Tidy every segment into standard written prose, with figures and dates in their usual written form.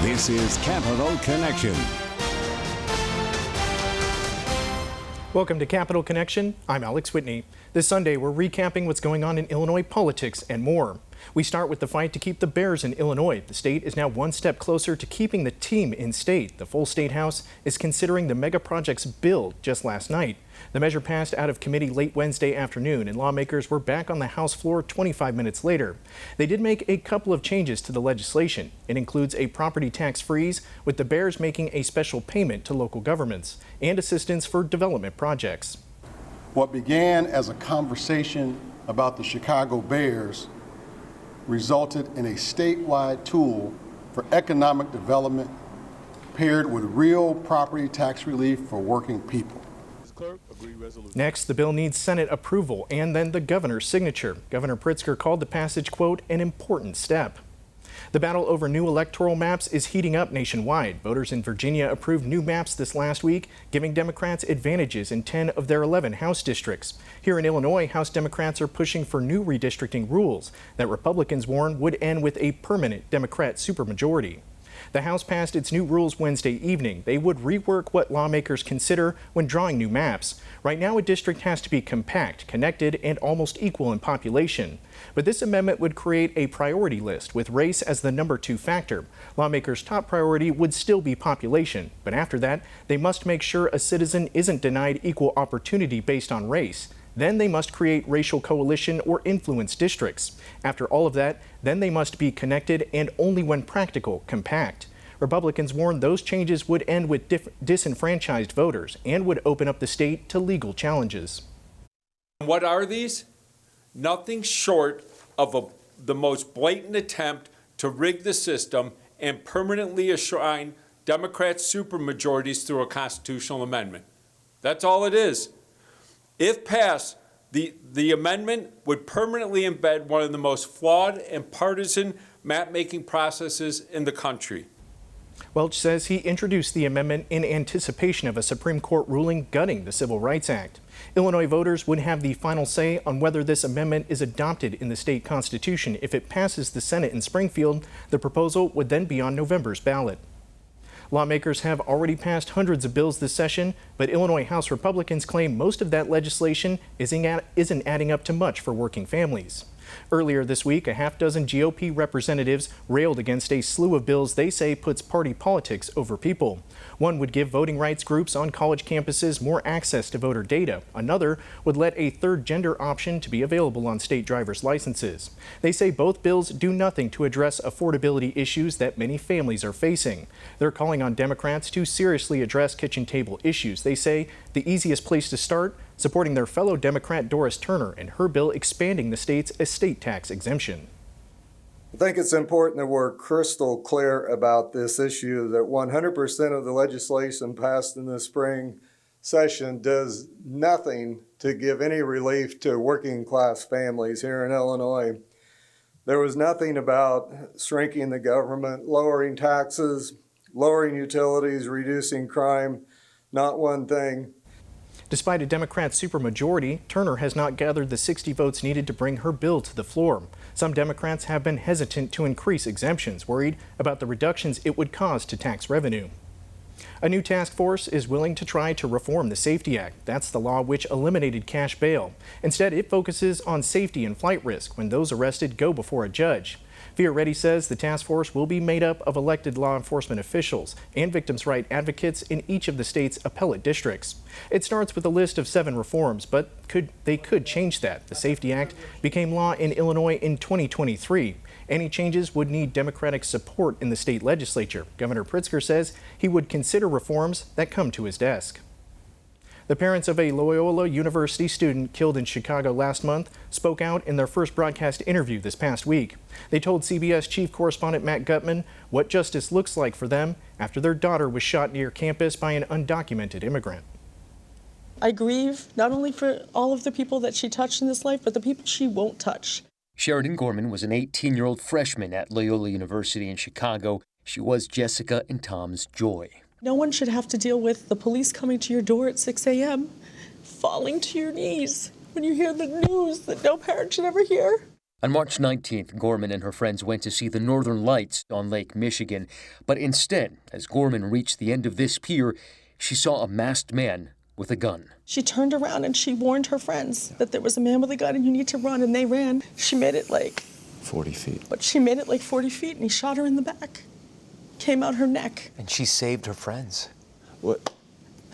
This is Capitol Connection. Welcome to Capitol Connection. I'm Alex Whitney. This Sunday, we're recapping what's going on in Illinois politics and more. We start with the fight to keep the Bears in Illinois. The state is now one step closer to keeping the team in state. The full state house is considering the mega projects bill just last night. The measure passed out of committee late Wednesday afternoon, and lawmakers were back on the House floor 25 minutes later. They did make a couple of changes to the legislation. It includes a property tax freeze, with the Bears making a special payment to local governments, and assistance for development projects. What began as a conversation about the Chicago Bears resulted in a statewide tool for economic development paired with real property tax relief for working people. Next, the bill needs Senate approval and then the governor's signature. Governor Pritzker called the passage, quote, an important step. The battle over new electoral maps is heating up nationwide. Voters in Virginia approved new maps this last week, giving Democrats advantages in 10 of their 11 House districts. Here in Illinois, House Democrats are pushing for new redistricting rules that Republicans warn would end with a permanent Democrat supermajority. The House passed its new rules Wednesday evening. They would rework what lawmakers consider when drawing new maps. Right now, a district has to be compact, connected, and almost equal in population. But this amendment would create a priority list with race as the number 2 factor. Lawmakers' top priority would still be population, but after that, they must make sure a citizen isn't denied equal opportunity based on race. Then they must create racial coalition or influence districts. After all of that, then they must be connected and only when practical, compact. Republicans warn those changes would end with disenfranchised voters and would open up the state to legal challenges. What are these? Nothing short of the most blatant attempt to rig the system and permanently enshrine Democrat supermajorities through a constitutional amendment. That's all it is. If passed, the amendment would permanently embed one of the most flawed and partisan map-making processes in the country. Welch says he introduced the amendment in anticipation of a Supreme Court ruling gutting the Civil Rights Act. Illinois voters would have the final say on whether this amendment is adopted in the state constitution. If it passes the Senate in Springfield, the proposal would then be on November's ballot. Lawmakers have already passed hundreds of bills this session, but Illinois House Republicans claim most of that legislation isn't adding up to much for working families. Earlier this week, a half-dozen GOP representatives railed against a slew of bills they say puts party politics over people. One would give voting rights groups on college campuses more access to voter data. Another would let a third gender option to be available on state driver's licenses. They say both bills do nothing to address affordability issues that many families are facing. They're calling on Democrats to seriously address kitchen table issues. They say the easiest place to start, supporting their fellow Democrat Doris Turner and her bill expanding the state's estate tax exemption. I think it's important that we're crystal clear about this issue, that 100% of the legislation passed in the spring session does nothing to give any relief to working class families here in Illinois. There was nothing about shrinking the government, lowering taxes, lowering utilities, reducing crime, not one thing. Despite a Democrat supermajority, Turner has not gathered the 60 votes needed to bring her bill to the floor. Some Democrats have been hesitant to increase exemptions, worried about the reductions it would cause to tax revenue. A new task force is willing to try to reform the Safety Act. That's the law which eliminated cash bail. Instead, it focuses on safety and flight risk when those arrested go before a judge. Fioretti says the task force will be made up of elected law enforcement officials and victims' rights advocates in each of the state's appellate districts. It starts with a list of 7 reforms, but they could change that. The Safety Act became law in Illinois in 2023. Any changes would need Democratic support in the state legislature. Governor Pritzker says he would consider reforms that come to his desk. The parents of a Loyola University student killed in Chicago last month spoke out in their first broadcast interview this past week. They told CBS chief correspondent Matt Gutman what justice looks like for them after their daughter was shot near campus by an undocumented immigrant. I grieve not only for all of the people that she touched in this life, but the people she won't touch. Sheridan Gorman was an 18-year-old freshman at Loyola University in Chicago. She was Jessica and Tom's joy. No one should have to deal with the police coming to your door at 6 a.m., falling to your knees when you hear the news that no parent should ever hear. On March 19th, Gorman and her friends went to see the Northern Lights on Lake Michigan. But instead, as Gorman reached the end of this pier, she saw a masked man with a gun. She turned around and she warned her friends that there was a man with a gun and you need to run, and they ran. She made it like 40 feet. But she made it like 40 feet and he shot her in the back. Came out her neck. And she saved her friends. What?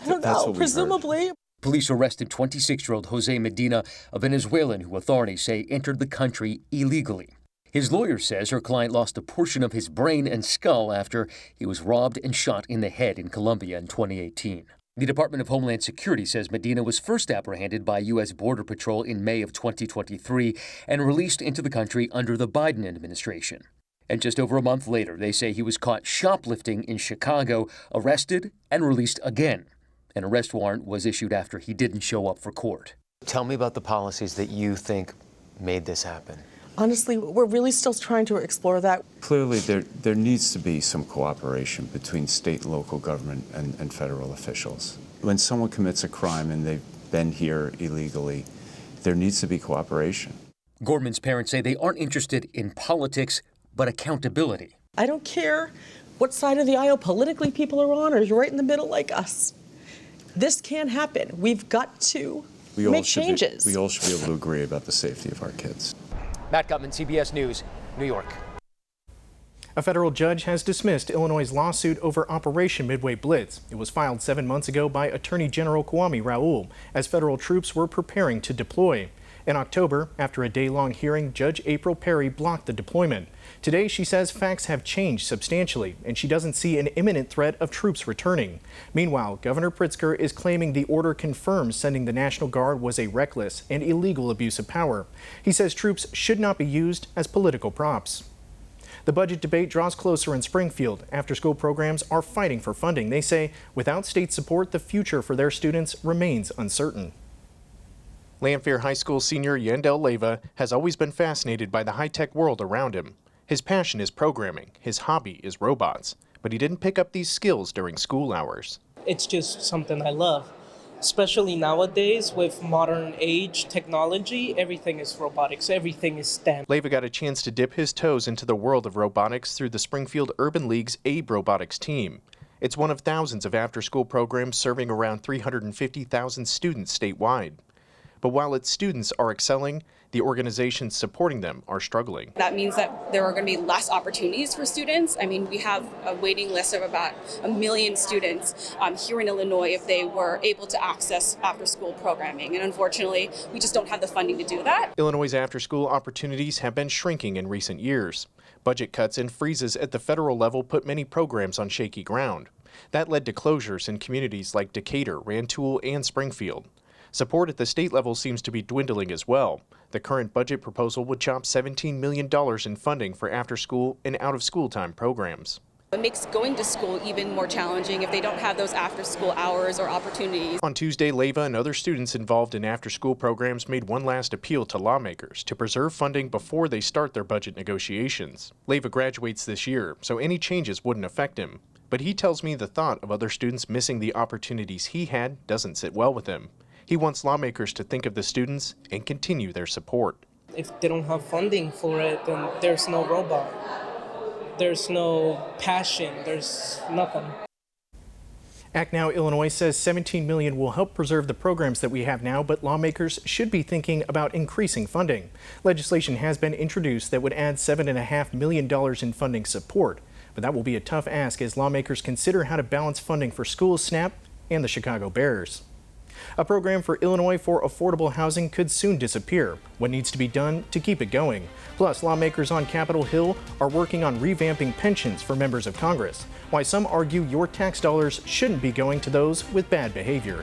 I don't know, presumably. Police arrested 26-year-old Jose Medina, a Venezuelan who authorities say entered the country illegally. His lawyer says her client lost a portion of his brain and skull after he was robbed and shot in the head in Colombia in 2018. The Department of Homeland Security says Medina was first apprehended by U.S. Border Patrol in May of 2023 and released into the country under the Biden administration. And just over a month later, they say he was caught shoplifting in Chicago, arrested, and released again. An arrest warrant was issued after he didn't show up for court. Tell me about the policies that you think made this happen. Honestly, we're really still trying to explore that. Clearly, there needs to be some cooperation between state and local government and federal officials. When someone commits a crime and they've been here illegally, there needs to be cooperation. Gorman's parents say they aren't interested in politics, but accountability. I don't care what side of the aisle politically people are on or you're right in the middle like us. This can't happen. We've got to make changes. We all should be able to agree about the safety of our kids. Matt Gutman, CBS News, New York. A federal judge has dismissed Illinois' lawsuit over Operation Midway Blitz. It was filed 7 months ago by Attorney General Kwame Raoul as federal troops were preparing to deploy. In October, after a day-long hearing, Judge April Perry blocked the deployment. Today, she says facts have changed substantially, and she doesn't see an imminent threat of troops returning. Meanwhile, Governor Pritzker is claiming the order confirms sending the National Guard was a reckless and illegal abuse of power. He says troops should not be used as political props. The budget debate draws closer in Springfield. After-school programs are fighting for funding. They say without state support, the future for their students remains uncertain. Lanphier High School senior Yandel Leyva has always been fascinated by the high-tech world around him. His passion is programming, his hobby is robots, but he didn't pick up these skills during school hours. It's just something I love, especially nowadays with modern age technology. Everything is robotics, everything is STEM. Leyva got a chance to dip his toes into the world of robotics through the Springfield Urban League's Abe Robotics team. It's one of thousands of after-school programs serving around 350,000 students statewide. But while its students are excelling, the organizations supporting them are struggling. That means that there are going to be less opportunities for students. I mean, we have a waiting list of about 1 million students here in Illinois if they were able to access after-school programming. And unfortunately, we just don't have the funding to do that. Illinois' after-school opportunities have been shrinking in recent years. Budget cuts and freezes at the federal level put many programs on shaky ground. That led to closures in communities like Decatur, Rantoul, and Springfield. Support at the state level seems to be dwindling as well. The current budget proposal would chop $17 million in funding for after-school and out-of-school time programs. It makes going to school even more challenging if they don't have those after-school hours or opportunities. On Tuesday, Leyva and other students involved in after-school programs made one last appeal to lawmakers to preserve funding before they start their budget negotiations. Leyva graduates this year, so any changes wouldn't affect him. But he tells me the thought of other students missing the opportunities he had doesn't sit well with him. He wants lawmakers to think of the students and continue their support. If they don't have funding for it, then there's no robot. There's no passion. There's nothing. Act Now Illinois says $17 million will help preserve the programs that we have now, but lawmakers should be thinking about increasing funding. Legislation has been introduced that would add $7.5 million in funding support, but that will be a tough ask as lawmakers consider how to balance funding for schools, SNAP, and the Chicago Bears. A program for Illinois for affordable housing could soon disappear. What needs to be done to keep it going? Plus, lawmakers on Capitol Hill are working on revamping pensions for members of Congress. Why some argue your tax dollars shouldn't be going to those with bad behavior.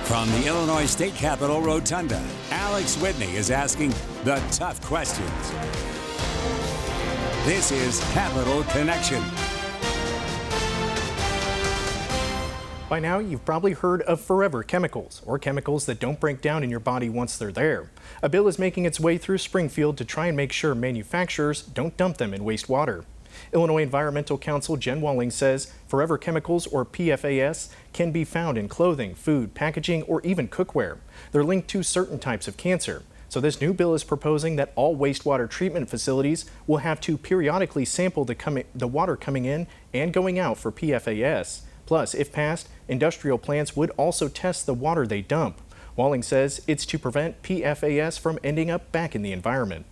From the Illinois State Capitol Rotunda, Alex Whitney is asking the tough questions. This is Capitol Connection. By now, you've probably heard of forever chemicals, or chemicals that don't break down in your body once they're there. A bill is making its way through Springfield to try and make sure manufacturers don't dump them in wastewater. Illinois Environmental Counsel Jen Walling says forever chemicals, or PFAS, can be found in clothing, food, packaging, or even cookware. They're linked to certain types of cancer. So this new bill is proposing that all wastewater treatment facilities will have to periodically sample the water coming in and going out for PFAS. Plus, if passed, industrial plants would also test the water they dump. Walling says it's to prevent PFAS from ending up back in the environment.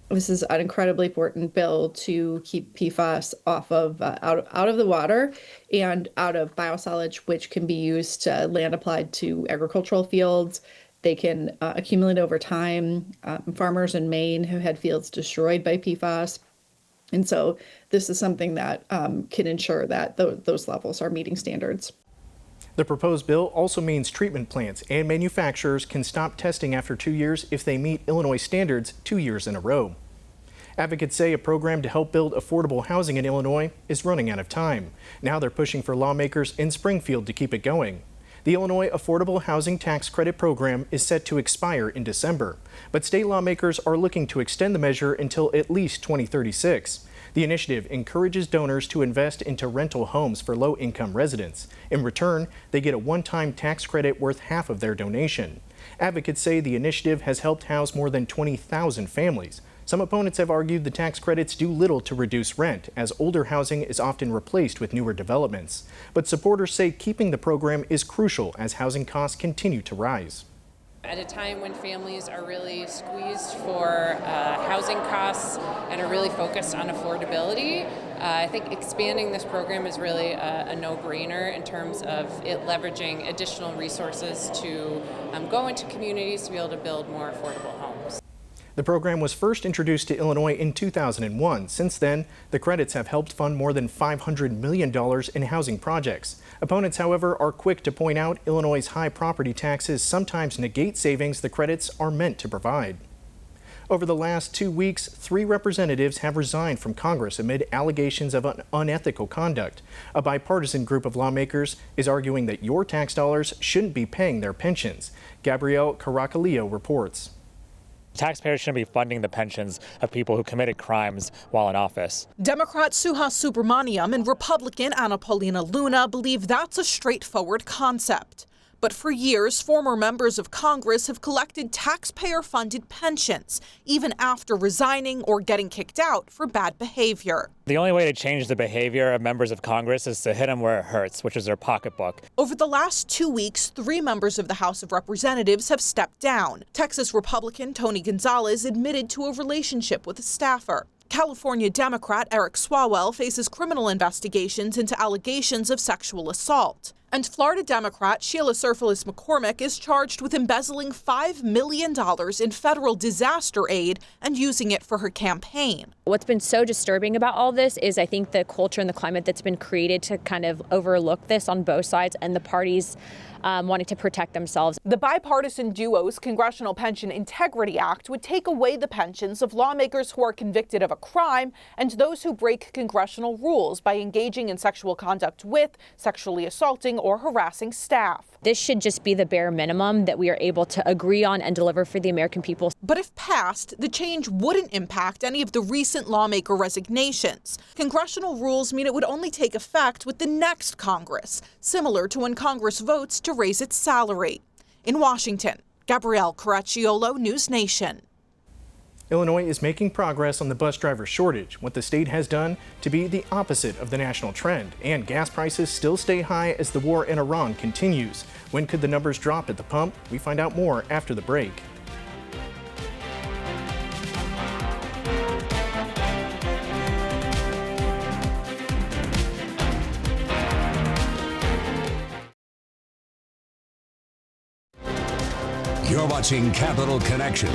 This is an incredibly important bill to keep PFAS off of out of the water and out of biosolids, which can be used to land applied to agricultural fields. They can accumulate over time. Farmers in Maine have had fields destroyed by PFAS. And so this is something that can ensure that those levels are meeting standards. The proposed bill also means treatment plants and manufacturers can stop testing after 2 years if they meet Illinois standards 2 years in a row. Advocates say a program to help build affordable housing in Illinois is running out of time. Now they're pushing for lawmakers in Springfield to keep it going. The Illinois Affordable Housing Tax Credit Program is set to expire in December, but state lawmakers are looking to extend the measure until at least 2036. The initiative encourages donors to invest into rental homes for low-income residents. In return, they get a one-time tax credit worth half of their donation. Advocates say the initiative has helped house more than 20,000 families. Some opponents have argued the tax credits do little to reduce rent, as older housing is often replaced with newer developments. But supporters say keeping the program is crucial as housing costs continue to rise. At a time when families are really squeezed for housing costs and are really focused on affordability, I think expanding this program is really a no-brainer in terms of it leveraging additional resources to go into communities to be able to build more affordable homes. The program was first introduced to Illinois in 2001. Since then, the credits have helped fund more than $500 million in housing projects. Opponents, however, are quick to point out Illinois' high property taxes sometimes negate savings the credits are meant to provide. Over the last 2 weeks, 3 representatives have resigned from Congress amid allegations of unethical conduct. A bipartisan group of lawmakers is arguing that your tax dollars shouldn't be paying their pensions. Gabrielle Caracalillo reports. Taxpayers shouldn't be funding the pensions of people who committed crimes while in office. Democrat Suha Subramaniam and Republican Anna Paulina Luna believe that's a straightforward concept. But for years, former members of Congress have collected taxpayer-funded pensions, even after resigning or getting kicked out for bad behavior. The only way to change the behavior of members of Congress is to hit them where it hurts, which is their pocketbook. Over the last 2 weeks, 3 members of the House of Representatives have stepped down. Texas Republican Tony Gonzalez admitted to a relationship with a staffer. California Democrat Eric Swalwell faces criminal investigations into allegations of sexual assault. And Florida Democrat Sheila Surfalis McCormick is charged with embezzling $5 million in federal disaster aid and using it for her campaign. What's been so disturbing about all this is I think the culture and the climate that's been created to kind of overlook this on both sides and the parties wanting to protect themselves. The bipartisan duo's Congressional Pension Integrity Act would take away the pensions of lawmakers who are convicted of a crime and those who break congressional rules by engaging in sexual conduct with, sexually assaulting, or harassing staff. This should just be the bare minimum that we are able to agree on and deliver for the American people. But if passed, the change wouldn't impact any of the recent lawmaker resignations. Congressional rules mean it would only take effect with the next Congress, similar to when Congress votes to raise its salary. In Washington, Gabrielle Caracciolo, News Nation. Illinois is making progress on the bus driver shortage, what the state has done to be the opposite of the national trend. And gas prices still stay high as the war in Iran continues. When could the numbers drop at the pump? We find out more after the break. You're watching Capital Connection.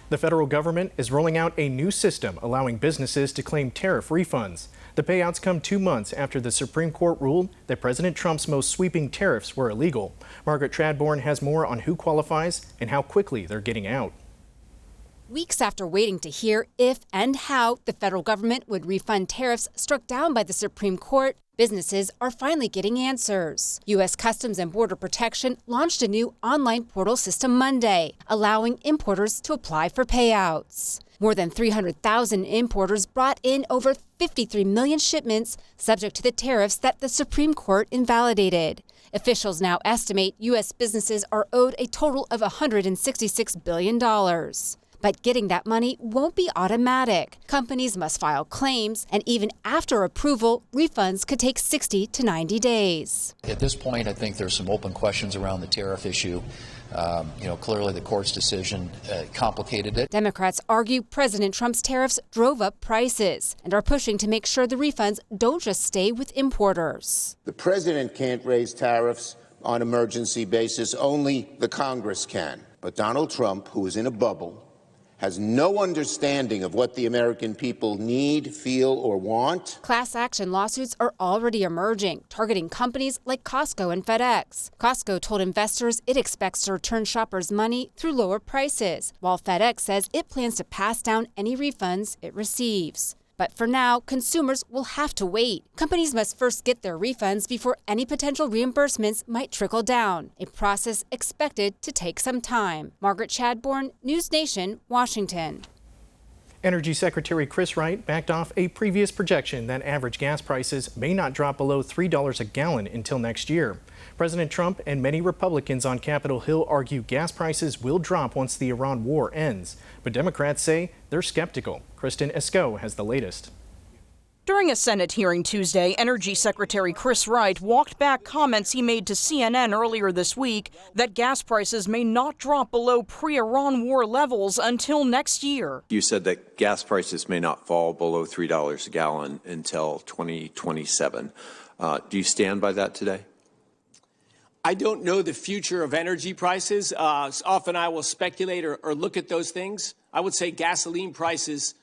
The federal government is rolling out a new system allowing businesses to claim tariff refunds. The payouts come 2 months after the Supreme Court ruled that President Trump's most sweeping tariffs were illegal. Margaret Tradborn has more on who qualifies and how quickly they're getting out. Weeks after waiting to hear if and how the federal government would refund tariffs struck down by the Supreme Court, businesses are finally getting answers. U.S. Customs and Border Protection launched a new online portal system Monday, allowing importers to apply for payouts. More than 300,000 importers brought in over 53 million shipments subject to the tariffs that the Supreme Court invalidated. Officials now estimate U.S. businesses are owed a total of $166 billion. But getting that money won't be automatic. Companies must file claims, and even after approval, refunds could take 60 to 90 days. At this point, I think there's some open questions around the tariff issue. Clearly the court's decision complicated it. Democrats argue President Trump's tariffs drove up prices and are pushing to make sure the refunds don't just stay with importers. The president can't raise tariffs on an emergency basis. Only the Congress can. But Donald Trump, who is in a bubble, has no understanding of what the American people need, feel, or want. Class action lawsuits are already emerging, targeting companies like Costco and FedEx. Costco told investors it expects to return shoppers' money through lower prices, while FedEx says it plans to pass down any refunds it receives. But for now, consumers will have to wait. Companies must first get their refunds before any potential reimbursements might trickle down, a process expected to take some time. Margaret Chadbourne, News Nation, Washington. Energy Secretary Chris Wright backed off a previous projection that average gas prices may not drop below $3 a gallon until next year. President Trump and many Republicans on Capitol Hill argue gas prices will drop once the Iran war ends. But Democrats say they're skeptical. Kristen Esco has the latest. During a Senate hearing Tuesday, Energy Secretary Chris Wright walked back comments he made to CNN earlier this week that gas prices may not drop below pre-Iran war levels until next year. You said that gas prices may not fall below $3 a gallon until 2027. Do you stand by that today? I don't know the future of energy prices. Often I will speculate or look at those things. I would say gasoline prices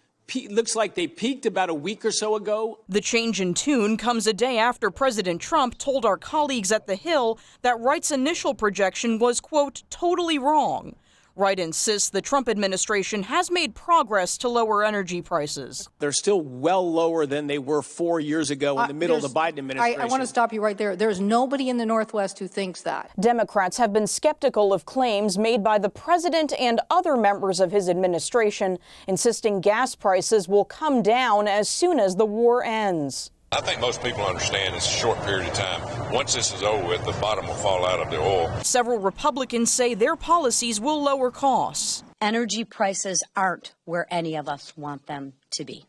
looks like they peaked about a week or so ago. The change in tune comes a day after President Trump told our colleagues at the Hill that Wright's initial projection was, quote, totally wrong. Wright insists the Trump administration has made progress to lower energy prices. They're still well lower than they were 4 years ago in the middle of the Biden administration. I want to stop you right there. There's nobody in the Northwest who thinks that. Democrats have been skeptical of claims made by the president and other members of his administration, insisting gas prices will come down as soon as the war ends. I think most people understand it's a short period of time. Once this is over with, the bottom will fall out of the oil. Several Republicans say their policies will lower costs. Energy prices aren't where any of us want them to be.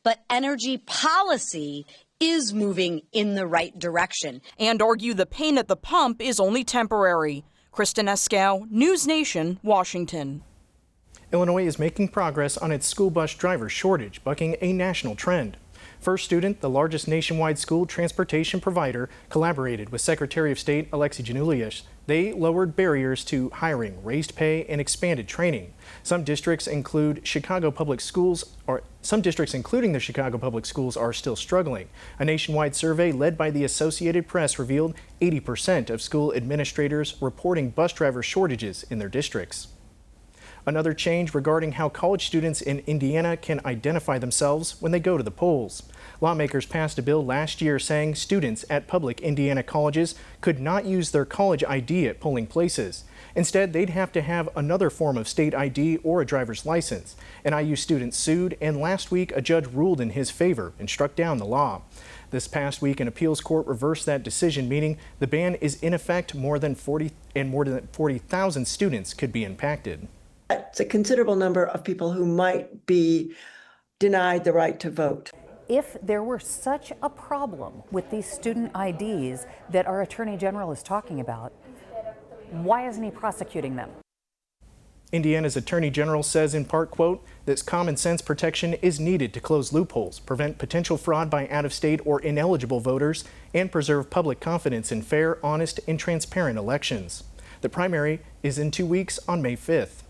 But energy policy is moving in the right direction. And argue the pain at the pump is only temporary. Kristen Esco, News Nation, Washington. Illinois is making progress on its school bus driver shortage, bucking a national trend. First Student, the largest nationwide school transportation provider, collaborated with Secretary of State Alex Whitney. They lowered barriers to hiring, raised pay, and expanded training. Some districts, including the Chicago Public Schools, are still struggling. A nationwide survey led by the Associated Press revealed 80% of school administrators reporting bus driver shortages in their districts. Another change regarding how college students in Indiana can identify themselves when they go to the polls. Lawmakers passed a bill last year saying students at public Indiana colleges could not use their college ID at polling places. Instead, they'd have to have another form of state ID or a driver's license. An IU student sued, and last week a judge ruled in his favor and struck down the law. This past week, an appeals court reversed that decision, meaning the ban is in effect. More than 40,000 students could be impacted. It's a considerable number of people who might be denied the right to vote. If there were such a problem with these student IDs that our Attorney General is talking about, why isn't he prosecuting them? Indiana's Attorney General says in part, quote, this common sense protection is needed to close loopholes, prevent potential fraud by out-of-state or ineligible voters, and preserve public confidence in fair, honest, and transparent elections. The primary is in 2 weeks on May 5th.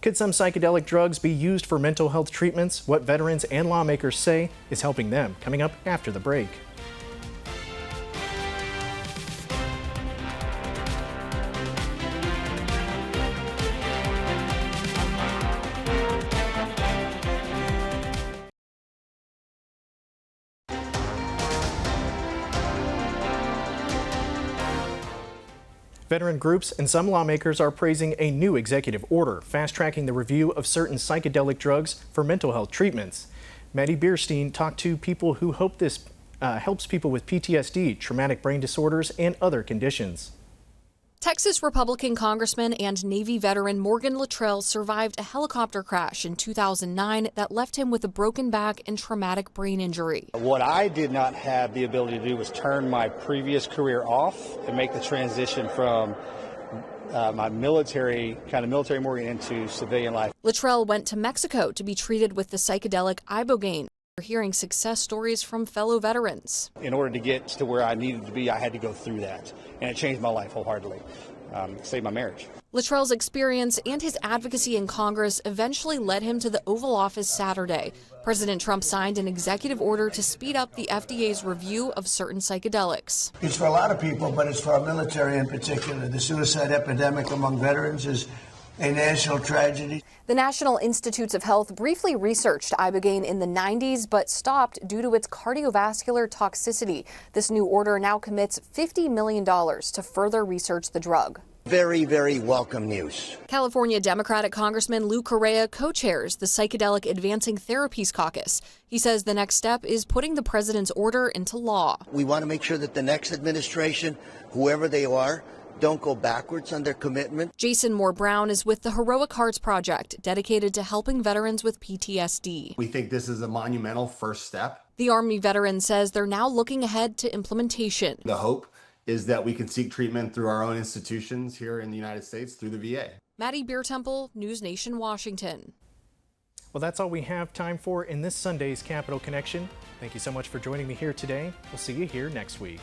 Could some psychedelic drugs be used for mental health treatments? What veterans and lawmakers say is helping them. Coming up after the break. Veteran groups and some lawmakers are praising a new executive order, fast-tracking the review of certain psychedelic drugs for mental health treatments. Maddie Bierstein talked to people who hope this helps people with PTSD, traumatic brain disorders, and other conditions. Texas Republican Congressman and Navy veteran Morgan Luttrell survived a helicopter crash in 2009 that left him with a broken back and traumatic brain injury. What I did not have the ability to do was turn my previous career off and make the transition from my military Morgan into civilian life. Luttrell went to Mexico to be treated with the psychedelic ibogaine. We're hearing success stories from fellow veterans. In order to get to where I needed to be, I had to go through that, and it changed my life wholeheartedly. Saved my marriage. Luttrell's experience and his advocacy in Congress eventually led him to the Oval Office Saturday. President Trump signed an executive order to speed up the FDA's review of certain psychedelics. It's for a lot of people, but it's for our military in particular. The suicide epidemic among veterans is a national tragedy. The National Institutes of Health briefly researched ibogaine in the 90s, but stopped due to its cardiovascular toxicity. This new order now commits $50 million to further research the drug. Very, very welcome news. California Democratic Congressman Lou Correa co-chairs the Psychedelic Advancing Therapies Caucus. He says the next step is putting the president's order into law. We want to make sure that the next administration, whoever they are, don't go backwards on their commitment. Jason Moore Brown is with the Heroic Hearts Project, dedicated to helping veterans with PTSD. We think this is a monumental first step. The Army veteran says they're now looking ahead to implementation. The hope is that we can seek treatment through our own institutions here in the United States, through the VA. Maddie Beertemple, News Nation, Washington. Well, that's all we have time for in this Sunday's Capital Connection. Thank you so much for joining me here today. We'll see you here next week.